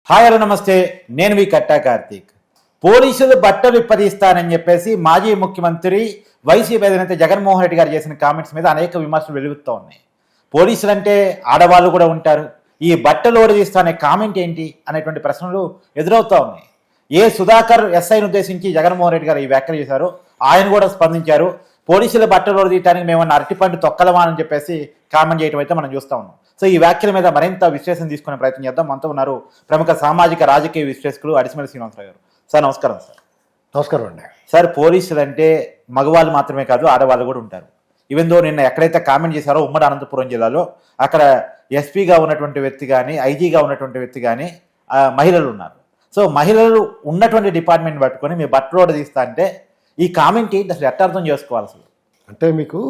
Hi hello నమస్తే, నేను మీ కట్టా కార్తీక్. పోలీసులు బట్టలు విప్పదీస్తానని చెప్పేసి మాజీ ముఖ్యమంత్రి వైసీపీ అధినేత జగన్మోహన్ రెడ్డి గారు చేసిన కామెంట్స్ మీద అనేక విమర్శలు వెలుగుతూ ఉన్నాయి. పోలీసులు అంటే ఆడవాళ్ళు కూడా ఉంటారు, ఈ బట్టలు ఓడదీస్తా అనే కామెంట్ ఏంటి అనేటువంటి ప్రశ్నలు ఎదురవుతూ ఉన్నాయి. సుధాకర్ ఎస్ఐని ఉద్దేశించి జగన్మోహన్ రెడ్డి గారు ఈ వ్యాఖ్యలు చేశారు. ఆయన కూడా స్పందించారు. పోలీసుల బట్టలు ఓడదీయడానికి మేమన్నా అరటిపండు తొక్కలమా అని చెప్పేసి కామెంట్ చేయడం అయితే మనం చూస్తూ ఉన్నాం. సో ఈ వ్యాఖ్యల మీద మరింత విశ్లేషణ తీసుకునే ప్రయత్నం చేద్దాం. మనతో ఉన్నారు ప్రముఖ సామాజిక రాజకీయ విశ్లేషకులు అడిసిమల్లి శ్రీనివాసరావు గారు. సార్ నమస్కారం. సార్ నమస్కారం అండి. సార్, పోలీసులు అంటే మగవాళ్ళు మాత్రమే కాదు, ఆడవాళ్ళు కూడా ఉంటారు. ఈవెన్ దో నిన్న ఎక్కడైతే కామెంట్ చేశారో ఉమ్మడి అనంతపురం జిల్లాలో అక్కడ ఎస్పీగా ఉన్నటువంటి వ్యక్తి కానీ ఐజీగా ఉన్నటువంటి వ్యక్తి కానీ మహిళలు ఉన్నారు. సో మహిళలు ఉన్నటువంటి డిపార్ట్మెంట్ పట్టుకొని మీ బట్టలోడ తీస్తా అంటే ఈ కామెంట్ ఏంటి, అసలు ఎట్ట అర్థం చేసుకోవాలి? అసలు అంటే మీకు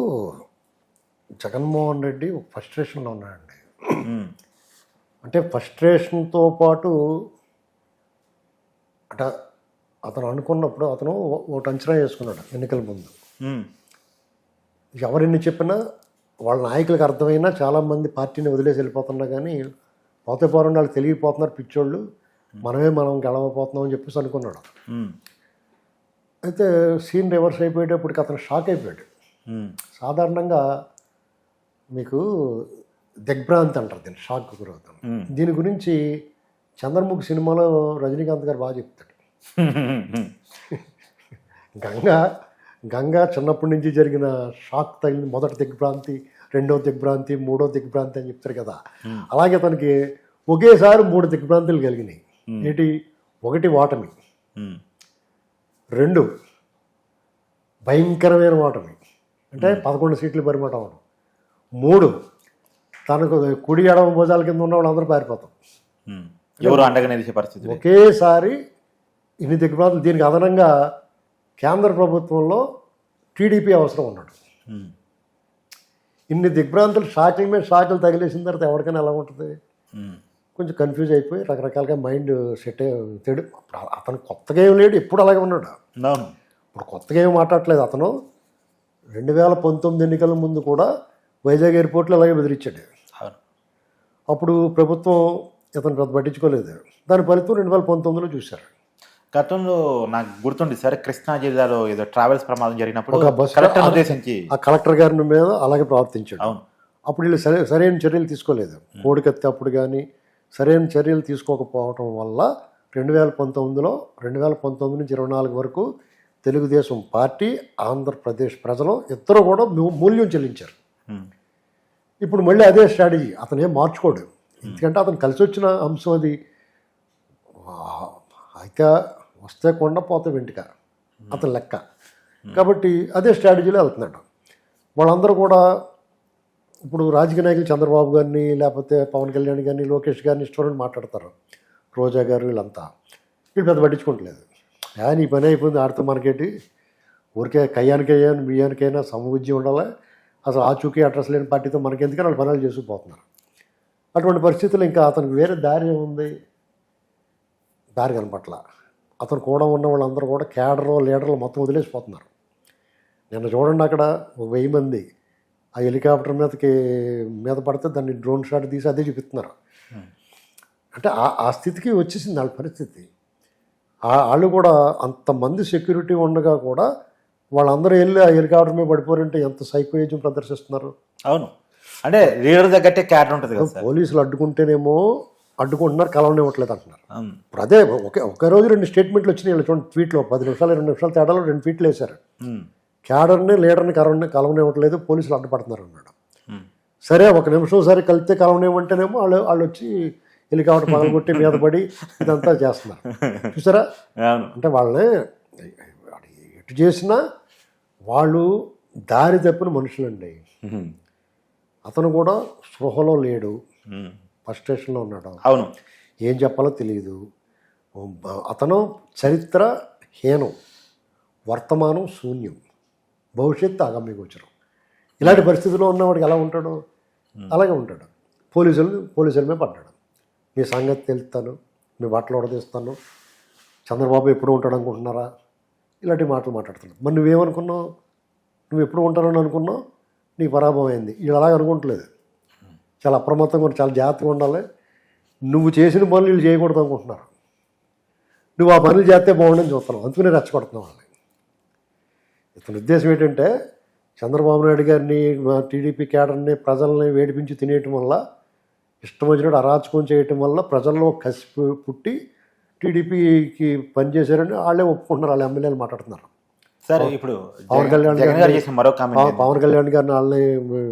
జగన్మోహన్ రెడ్డి ఫ్రస్ట్రేషన్లో ఉన్నాడండి. అంటే ఫ్రస్ట్రేషన్తో పాటు అంటే అతను అనుకున్నప్పుడు అతను ఒకటి అంచనా వేసుకున్నాడు ఎన్నికల ముందు. ఎవరిని చెప్పినా వాళ్ళ నాయకులకు అర్థమైనా చాలామంది పార్టీని వదిలేసి వెళ్ళిపోతున్నా కానీ పోతే పోరండి వాళ్ళు తెలియపోతున్నారు పిచ్చోళ్ళు, మనం గెలవపోతున్నాం అని చెప్పేసి అనుకున్నాడు. అయితే సీన్ రివర్స్ అయిపోయేటప్పటికి అతను షాక్ అయిపోయాడు. సాధారణంగా మీకు దిగ్భ్రాంతి అంటారు దీన్ని, షాక్ గురవుతాం. దీని గురించి చంద్రముఖి సినిమాలో రజనీకాంత్ గారు బాగా చెప్తాడు. గంగా చిన్నప్పటి నుంచి జరిగిన షాక్ తగిలిన మొదటి దిగ్భ్రాంతి, రెండో దిగ్భ్రాంతి, మూడో దిగ్భ్రాంతి అని చెప్తారు కదా. అలాగే తనకి ఒకేసారి 3 దిగ్భ్రాంతులు కలిగినాయి. ఏంటి? 1 ఓటమి, 2 భయంకరమైన ఓటమి అంటే 11 సీట్లు పరిమాణం అవడం, 3 తనకు కుడి ఎడమ భుజాల కింద ఉన్న వాళ్ళందరూ పారిపోతాం, ఎవరు అండగా నిలిచే పరిస్థితి. ఒకేసారి ఇన్ని దిగ్భ్రాంతులు. దీనికి అదనంగా కేంద్ర ప్రభుత్వంలో టీడీపీ అవసరం ఉన్నాడు. ఇన్ని దిగ్భ్రాంతులు షాకింగ్ మీద షాకులు తగిలేసిన తర్వాత ఎవరికైనా ఎలా ఉంటుంది? కొంచెం కన్ఫ్యూజ్ అయిపోయి రకరకాలుగా మైండ్ సెట్ అయ్యాడు. అతను కొత్తగా ఏం లేడు, ఎప్పుడు అలాగే ఉన్నాడు. ఇప్పుడు కొత్తగా ఏం మాట్లాడలేదు. అతను 2019 ఎన్నికల ముందు కూడా వైజాగ్ ఎయిర్పోర్ట్లో అలాగే బెదిరించాడు. అప్పుడు ప్రభుత్వం ఇతను పెద్ద పట్టించుకోలేదు. దాని ఫలితం 2019లో చూశారు. గతంలో నాకు గుర్తుంది సార్, కృష్ణా జిల్లాలో ఏదో ట్రావెల్స్ ప్రమాదం జరిగినప్పుడు ఒక బస్సు ఆ కలెక్టర్ గారి మీద అలాగే ప్రవర్తించాడు. అవును. అప్పుడు వీళ్ళు సరైన చర్యలు తీసుకోలేదు. కోడికత్తి అప్పుడు కానీ సరైన చర్యలు తీసుకోకపోవటం వల్ల 2019 నుంచి 24 వరకు తెలుగుదేశం పార్టీ, ఆంధ్రప్రదేశ్ ప్రజలు ఇద్దరు కూడా మూల్యం చెల్లించారు. ఇప్పుడు మళ్ళీ అదే స్ట్రాటజీ. అతను ఏం మార్చుకోడు, ఎందుకంటే అతను కలిసి వచ్చిన అంశం అది. అయితే వస్తే కొండ పోతే వెంటిక అతని లెక్క. కాబట్టి అదే స్ట్రాటజీలో వెళ్తున్నాడు. వాళ్ళందరూ కూడా ఇప్పుడు రాజకీయ నాయకులు చంద్రబాబు గారిని, లేకపోతే పవన్ కళ్యాణ్ గారిని, లోకేష్ గారిని ఇష్టపడి మాట్లాడతారు. రోజా గారు వీళ్ళంతా వీళ్ళు పెద్ద పట్టించుకోవట్లేదు. నీ పని అయిపోయింది, ఆడితే మనకేంటి, ఊరికే కయ్యానికయ్యాను బియ్యానికైనా సమబుద్ధి ఉండాలి, అసలు ఆచూకీ అడ్రస్ లేని పార్టీతో మనకెందుకని వాళ్ళు పనులు చేసుకుపోతున్నారు. అటువంటి పరిస్థితులు ఇంకా అతనికి వేరే దారి ఏముంది? దారి కనపట్ల. అతను కూడా ఉన్న వాళ్ళందరూ కూడా క్యాడరు లీడర్లు మొత్తం వదిలేసిపోతున్నారు. నిన్న చూడండి, అక్కడ 1000 మంది ఆ హెలికాప్టర్ మీద పడితే దాన్ని డ్రోన్ షాట్ తీసి అదే చూపిస్తున్నారు. అంటే ఆ స్థితికి వచ్చేసింది వాళ్ళ పరిస్థితి. వాళ్ళు కూడా అంతమంది సెక్యూరిటీ ఉండగా కూడా వాళ్ళందరూ వెళ్ళి ఆ హెలికాప్టర్ మీద పడిపోరంటే ఎంత సైకోయిజం ప్రదర్శిస్తున్నారు. అవును, అంటే లీడర్ తగ్గట్టే క్యాడర్ ఉంటుంది కదా. పోలీసులు అడ్డుకుంటేనేమో అడ్డుకుంటున్నారు, కలవనివ్వట్లేదు అంటున్నారు. ఇప్పుడు అదే ఒకే రోజు 2 స్టేట్మెంట్లు వచ్చినాయి. చూడండి, ట్వీట్లో 10 నిమిషాలు 2 నిమిషాల తేడాలో 2 ట్వీట్లు వేశారు. క్యాడర్ని లీడర్ని కలవనివ్వట్లేదు, పోలీసులు అడ్డుపడుతున్నారు అన్నాడు. సరే, 1 నిమిషం సరే కలిస్తే కలవనివ్వంటేనేమో వాళ్ళు వచ్చి హెలికాప్టర్ పగలగొట్టి మీద పడి ఇదంతా చేస్తున్నారు. చూసారా? అంటే వాళ్ళని ఎటు చేసినా వాళ్ళు దారి తప్పిన మనుషులండి. అతను కూడా స్పృహలో లేడు, ఫ్రస్ట్రేషన్లో ఉన్నాడు. అవును, ఏం చెప్పాలో తెలియదు. అతను చరిత్ర హీనం, వర్తమానం శూన్యం, భవిష్యత్తు అగమ్యగోచరం. ఇలాంటి పరిస్థితుల్లో ఉన్నవాడికి ఎలా ఉంటాడు? అలాగే ఉంటాడు. పోలీసుల మీద పడ్డాడు. మీ సంగతి తెలుస్తాను, మీ బట్టలు ఉడదీస్తాను, చంద్రబాబు ఎప్పుడు ఉంటాడు అనుకుంటున్నారా, ఇలాంటి మాటలు మాట్లాడుతున్నాడు. మరి నువ్వేమనుకున్నావు? నువ్వు ఎప్పుడు ఉంటానని అనుకున్నావు, నీకు పరాభవం అయింది. వీళ్ళు అలాగే అనుకుంటలేదు. చాలా అప్రమత్తంగా ఉండి చాలా జాగ్రత్తగా ఉండాలి. నువ్వు చేసిన పనులు వీళ్ళు చేయకూడదు అనుకుంటున్నారు. నువ్వు ఆ పనులు చేస్తే బాగుండని చూస్తున్నావు, అందుకనే రెచ్చగొడుతున్నావు వాళ్ళని. ఇతని ఉద్దేశం ఏంటంటే చంద్రబాబు నాయుడు గారిని టీడీపీ కేడర్ని ప్రజల్ని వేడిపించి తినేయటం వల్ల, ఇష్టం వచ్చినట్టు అరాచకం చేయటం వల్ల ప్రజల్లో కసి పుట్టి టీడీపీకి పనిచేశారని వాళ్ళే ఒప్పుకుంటున్నారు, వాళ్ళ ఎమ్మెల్యేలు మాట్లాడుతున్నారు. సరే, ఇప్పుడు పవన్ కళ్యాణ్ గారు చేసిన మరో కామెంట్, పవన్ కళ్యాణ్ గారిని వాళ్ళని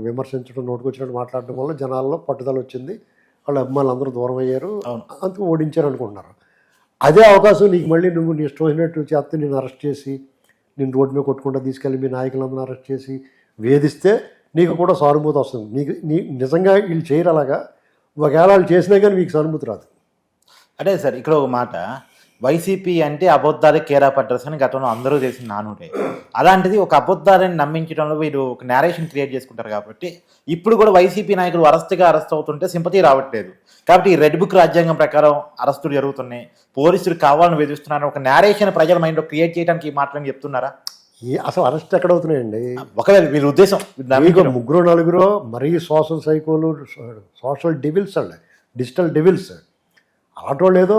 విమర్శించడం, నోటుకొచ్చినట్టు మాట్లాడడం వల్ల జనాల్లో పట్టుదల వచ్చింది, వాళ్ళ అభిమానులు అందరూ దూరం అయ్యారు, అందుకు ఓడించారు అనుకుంటున్నారు. అదే అవకాశం నీకు మళ్ళీ నువ్వు నీ ఇష్టం వచ్చినట్టు చేస్తే నేను అరెస్ట్ చేసి నేను రోడ్డు మీద కొట్టుకుంటా తీసుకెళ్ళి మీ నాయకులందరూ అరెస్ట్ చేసి వేధిస్తే నీకు కూడా సానుభూతి వస్తుంది. నీ నిజంగా వీళ్ళు చేయరు అలాగా, ఒకవేళ వాళ్ళు చేసినా కానీ మీకు సానుభూతి రాదు. అదే సార్, ఇక్కడ ఒక మాట, వైసీపీ అంటే అబద్ధాలే కేర్ ఆఫ్ అడ్రస్ అని గతంలో అందరూ చేసిన నానుడే. అలాంటిది ఒక అబద్ధాలని నమ్మించడంలో వీరు ఒక నేరేషన్ క్రియేట్ చేసుకుంటారు కాబట్టి ఇప్పుడు కూడా వైసీపీ నాయకులు అరెస్ట్ అవుతుంటే సింపతి రావట్లేదు. కాబట్టి ఈ రెడ్ బుక్ రాజ్యాంగం ప్రకారం అరెస్టులు జరుగుతున్నాయి, పోలీసులు కావాలని వేధిస్తున్నారు, ఒక నేరేషన్ ప్రజల మైండ్లో క్రియేట్ చేయడానికి ఈ మాటలని చెప్తున్నారా? అసలు అరెస్ట్ ఎక్కడ అవుతున్నాయండి? ఒకవేళ వీళ్ళ ఉద్దేశం ముగ్గురు నలుగురు మరీ సోషల్ సైకోలు, సోషల్ డెవిల్స్ అండి, డిజిటల్ డెవిల్స్. అలాంటి వాళ్ళు ఏదో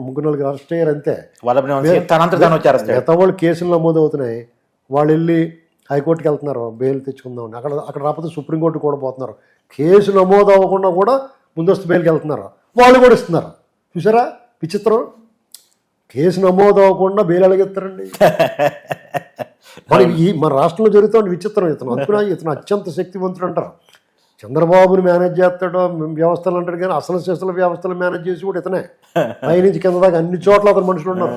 ముగ్గురు నలుగురు అరెస్ట్ అయ్యారు అంతే. మిగతా వాళ్ళు కేసులు నమోదు అవుతున్నాయి, వాళ్ళు వెళ్ళి హైకోర్టుకి వెళ్తున్నారు బెయిల్ తెచ్చుకుందామని. అక్కడ రాకపోతే సుప్రీంకోర్టు కూడా పోతున్నారు. కేసు నమోదు అవ్వకుండా కూడా ముందస్తు బెయిల్కి వెళ్తున్నారు, వాళ్ళు కూడా ఇస్తున్నారు. చూసారా విచిత్రం? కేసు నమోదు అవ్వకుండా బెయిల్ ఎలాగెత్తారండి? మన రాష్ట్రంలో జరుగుతుంది విచిత్రం. ఇతను అత్యంత శక్తివంతుడు అంటారు. చంద్రబాబుని మేనేజ్ చేస్తాడో వ్యవస్థలు అంటాడు, కానీ అసలు చేస్తున్న వ్యవస్థలు మేనేజ్ చేసి కూడా ఇతనే. పైనుంచి కింద దాకా అన్ని చోట్ల అతను మనుషులు ఉన్నారు.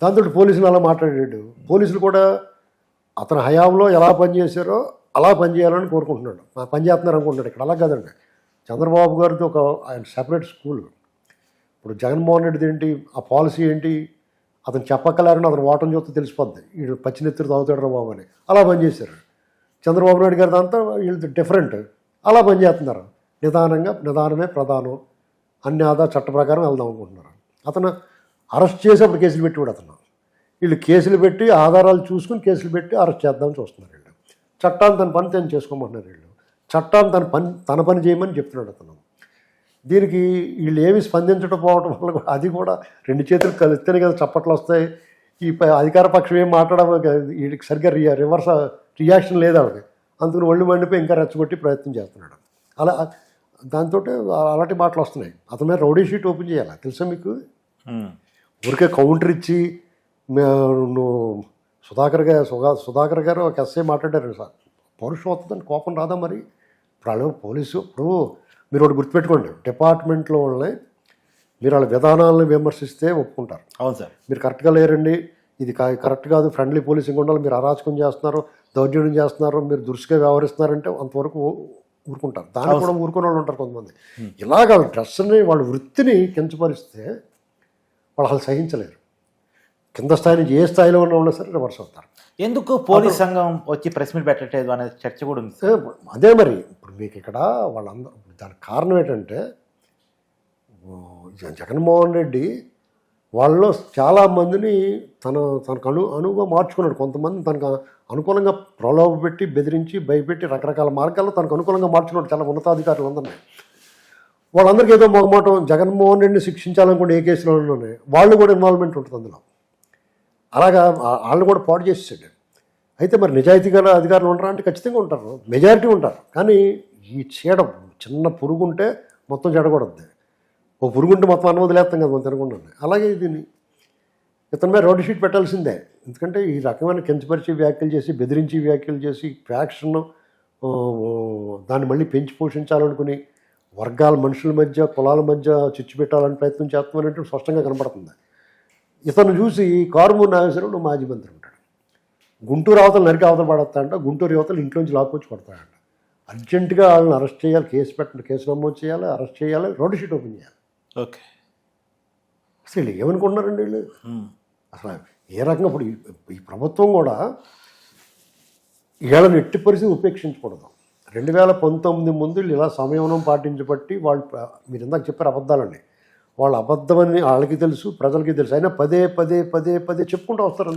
దాంతో పోలీసులు అలా మాట్లాడాడు. పోలీసులు కూడా అతని హయాంలో ఎలా పనిచేశారో అలా పనిచేయాలని కోరుకుంటున్నాడు, పనిచేస్తున్నారు అనుకుంటున్నాడు. ఇక్కడ అలా కాదండి. చంద్రబాబు గారితో ఒక ఆయన సెపరేట్ స్కూల్. ఇప్పుడు జగన్మోహన్ రెడ్డిది ఏంటి, ఆ పాలసీ ఏంటి అతను చెప్పక్కలేరని అతను ఓటం చూస్తే తెలిసిపోద్ది, వీడు పచ్చినెత్తురు తాగుతాడు రా బాబు అని. అలా పనిచేశారు. చంద్రబాబు నాయుడు గారి దాంతో వీళ్ళు డిఫరెంట్, అలా పనిచేస్తున్నారు. నిదానమే ప్రధానం, అన్ని చట్ట ప్రకారం వెళ్దాం అనుకుంటున్నారు. అతను అరెస్ట్ చేసి అప్పుడు కేసులు పెట్టివాడు అతను. వీళ్ళు కేసులు పెట్టి ఆధారాలు చూసుకుని కేసులు పెట్టి అరెస్ట్ చేద్దామని చూస్తున్నారు. వీళ్ళు చట్టాన్ని తన పని తను చేసుకోమంటున్నారు. వీళ్ళు చట్టాన్ని తన పని చేయమని చెప్తున్నాడు అతను. దీనికి వీళ్ళు ఏమి స్పందించడం పోవటం వల్ల కూడా అది కూడా రెండు చేతులు కలిస్తేనే కదా చప్పట్లు వస్తాయి. ఈ అధికార పక్షం ఏం వీడికి సరిగ్గా రివర్స్ రియాక్షన్ లేదు వాళ్ళకి. అందుకని ఒళ్ళు మండిపోయి ఇంకా రెచ్చగొట్టి ప్రయత్నం చేస్తున్నాడు. అలా దాంతో అలాంటి మాటలు వస్తున్నాయి. అతని మీద రౌడీ షీట్ ఓపెన్ చేయాలి, తెలుసా మీకు? ఊరికే కౌంటర్ ఇచ్చి నువ్వు సుధాకర్ గారు ఒక ఎస్ఐ మాట్లాడారు సార్, పౌరుషం వస్తుందని కోపం రాదా మరి? ఇప్పుడు పోలీసు మీరు ఒకటి గుర్తుపెట్టుకోండి, డిపార్ట్మెంట్లో వాళ్ళని మీరు వాళ్ళ విధానాలను విమర్శిస్తే ఒప్పుకుంటారు. అవును సార్, మీరు కరెక్ట్గా లేరండి, ఇది కరెక్ట్ కాదు, ఫ్రెండ్లీ పోలీసింగ్ ఉండాలి, మీరు అరాచకం చేస్తున్నారు, దౌర్జన్యం చేస్తున్నారు, మీరు దురుసుగా వ్యవహరిస్తున్నారంటే అంతవరకు ఊరుకుంటారు. దాన్ని కూడా ఊరుకునే వాళ్ళు ఉంటారు కొంతమంది. ఇలాగ వాళ్ళ డ్రెస్ని వాళ్ళ వృత్తిని కించపరిస్తే వాళ్ళు అసలు సహించలేరు. కింద స్థాయి నుంచి ఏ స్థాయిలో ఉన్నా సరే రివర్స్ అవుతారు. ఎందుకు పోలీస్ సంఘం వచ్చి ప్రెస్ మీట్ పెట్టట్లేదు అనే చర్చ కూడా ఉంది. అదే మరి ఇప్పుడు మీకు ఇక్కడ వాళ్ళందరూ దానికి కారణం ఏంటంటే జగన్మోహన్ రెడ్డి వాళ్ళలో చాలామందిని తనకు అనువుగా మార్చుకున్నాడు. కొంతమంది తనకు అనుకూలంగా ప్రలోభ పెట్టి బెదిరించి భయపెట్టి రకరకాల మార్గాల్లో తనకు అనుకూలంగా మార్చుకున్నాడు చాలా ఉన్నతాధికారులందరినీ. వాళ్ళందరికీ ఏదో మొగమాటం, జగన్మోహన్ రెడ్డిని శిక్షించాలనుకుంటే ఏ కేసులోనే వాళ్ళు కూడా ఇన్వాల్వ్మెంట్ ఉంటుంది అందులో. అలాగా వాళ్ళు కూడా పాడు చేసేసాడు. అయితే మరి నిజాయితీ గల అధికారులు ఉంటారా అంటే ఖచ్చితంగా ఉంటారు, మెజారిటీ ఉంటారు. కానీ ఈ చీడ చిన్న పురుగు ఉంటే మొత్తం చెడకూడదు. ఓ పురుగుంటే మొత్తం అన్న వదిలేస్తాం కదా మనం తినకుండా. అలాగే దీన్ని ఇతని మీద రోడ్డు షీట్ పెట్టాల్సిందే. ఎందుకంటే ఈ రకమైన కించపరిచే వ్యాఖ్యలు చేసి, బెదిరించి వ్యాఖ్యలు చేసి, ఫ్యాక్షన్ దాన్ని మళ్ళీ పెంచి పోషించాలనుకుని వర్గాల మనుషుల మధ్య, కులాల మధ్య చిచ్చు పెట్టాలని ప్రయత్నం చేస్తామనేది స్పష్టంగా కనబడుతుంది. ఇతను చూసి కారుమూరి నాగేశ్వరరావు మాజీ మంత్రి ఉంటాడు, గుంటూరు అవతలు నరికి అవతల పడతాడంట, గుంటూరు యువతలు ఇంట్లోంచి లాక్కొచ్చి పడతాడంట. అర్జెంటుగా వాళ్ళని అరెస్ట్ చేయాలి, కేసు నమోదు చేయాలి, అరెస్ట్ చేయాలి, రోడ్డు షీట్ ఓపెన్ చేయాలి. ఓకే, అసలు ఏమనుకుంటున్నారండి వీళ్ళు? అసలు ఏ రకంగా ఇప్పుడు ఈ ప్రభుత్వం కూడా వీళ్ళని ఎట్టి పరిస్థితి ఉపేక్షించకూడదు. 2019 ముందు ఇలా సంయమనం పాటించబట్టి వాళ్ళు, మీరు ఇందాక చెప్పారు అబద్ధాలండి, వాళ్ళ అబద్ధమని వాళ్ళకి తెలుసు, ప్రజలకి తెలుసు, అయినా పదే చెప్పుకుంటూ వస్తారు.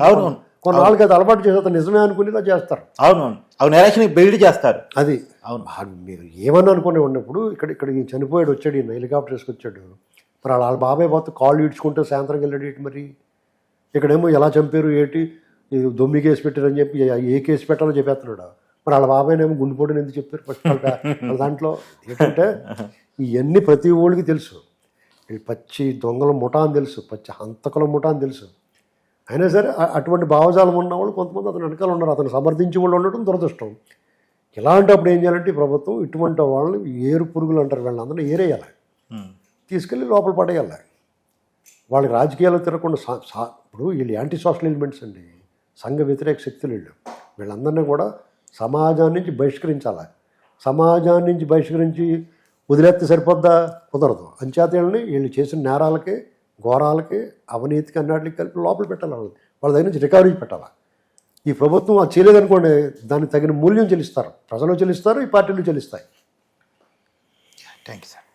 కొన్నాళ్ళకి అది అలవాటు చేసి అతను నిజమే అనుకునేలా చేస్తారు. అవును, అవును, ఎలక్షన్ బిల్డ్ చేస్తారు. అది అవును. మీరు ఏమన్నా అనుకుని ఉన్నప్పుడు ఇక్కడ ఈ చనిపోయాడు, వచ్చాడు, ఈయన హెలికాప్టర్ వేసుకొచ్చాడు, మరి వాళ్ళ బాబాయ్ పోతే కాళ్ళు ఈడ్చుకుంటే సాయంత్రం వెళ్ళాడు ఏంటి మరి? ఇక్కడేమో ఎలా చంపారు ఏంటి, ఇది దొమ్మి కేసు పెట్టారని చెప్పి ఏ కేసు పెట్టాలో చెప్పేస్తున్నాడు. మరి వాళ్ళ బాబాయ్నేమో గుండెపోటుని ఎందుకు చెప్పారు ఫస్ట్? వాళ్ళ దాంట్లో ఏంటంటే ఇవన్నీ ప్రతి ఓడికి తెలుసు. వీళ్ళు పచ్చి దొంగల ముఠా అని తెలుసు, పచ్చి హంతకుల ముఠా అని తెలుసు. అయినా సరే అటువంటి భావజాలం ఉన్నవాళ్ళు కొంతమంది అతను వెనకాల ఉన్నారు. అతను సమర్థించి వాళ్ళు ఉండటం దురదృష్టం. ఇలాంటప్పుడు ఏం చేయాలంటే ప్రభుత్వం ఇటువంటి వాళ్ళని ఏరు పురుగులు అంటారు, వీళ్ళందరినీ ఏరేయాలి, తీసుకెళ్ళి లోపల పడేయాలి. వాళ్ళకి రాజకీయాలు తిరగకుండా ఇప్పుడు వీళ్ళు యాంటీ సోషల్ ఎలిమెంట్స్ అండి, సంఘ వ్యతిరేక శక్తులు వీళ్ళు. వీళ్ళందరినీ కూడా సమాజాన్ని నుంచి బహిష్కరించాలి. సమాజాన్ని నుంచి బహిష్కరించి వదిలేస్తే సరిపోద్దా? కుదరదు. అంచేత వీళ్ళు చేసిన నేరాలకి, ఘోరాలకి, అవినీతికి అన్నిటికి కలిపి లోపల పెట్టాలి. వాళ్ళ దగ్గర నుంచి రికవరీ పెట్టాలి. ఈ ప్రభుత్వం అది చేయలేదనుకోండి, దానికి తగిన మూల్యం చెల్లిస్తారు, ప్రజలు చెల్లిస్తారు, ఈ పార్టీలు చెల్లిస్తాయి. Thank you sir.